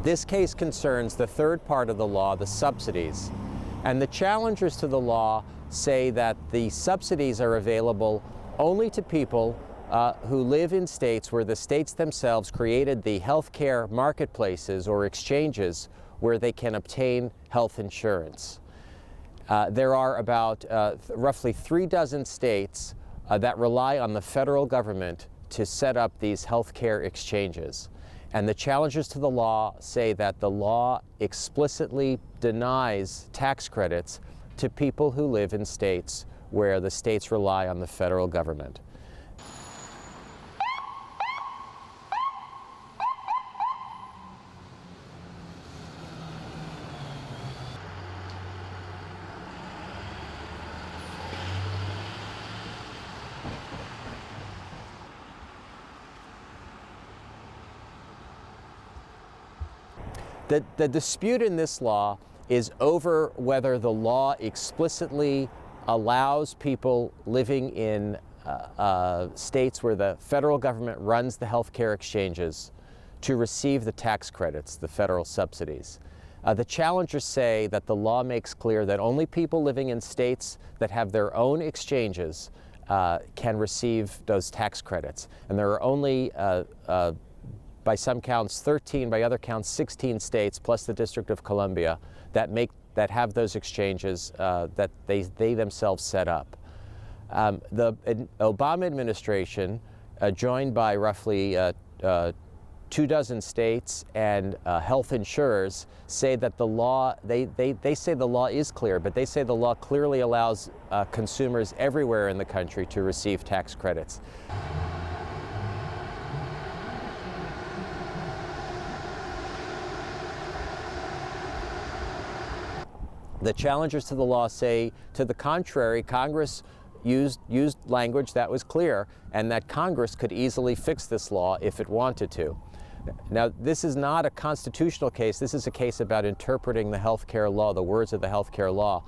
This case concerns the third part of the law, the subsidies. And the challengers to the law say that the subsidies are available only to people who live in states where the states themselves created the healthcare marketplaces or exchanges where they can obtain health insurance. There are about roughly 36 states that rely on the federal government to set up these healthcare exchanges. And the challengers to the law say that the law explicitly denies tax credits to people who live in states where the states rely on the federal government. The dispute in this law is over whether the law explicitly allows people living in states where the federal government runs the healthcare exchanges to receive the tax credits, the federal subsidies. The challengers say that the law makes clear that only people living in states that have their own exchanges can receive those tax credits. And there are only by some counts 13, by other counts 16 states, plus the District of Columbia, that have those exchanges that they themselves set up. The Obama administration, joined by roughly 24 states and health insurers, say that the law, they say the law is clear, but they say the law clearly allows consumers everywhere in the country to receive tax credits. The challengers to the law say, to the contrary, Congress used language that was clear, and that Congress could easily fix this law if it wanted to. Now, this is not a constitutional case. This is a case about interpreting the healthcare law, the words of the healthcare law.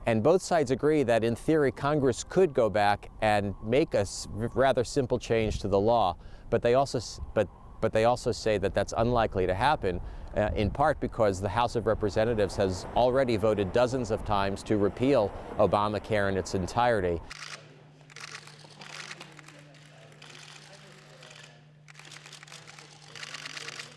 And both sides agree that, in theory, Congress could go back and make a rather simple change to the law, but they also say that that's unlikely to happen, in part because the House of Representatives has already voted dozens of times to repeal Obamacare in its entirety.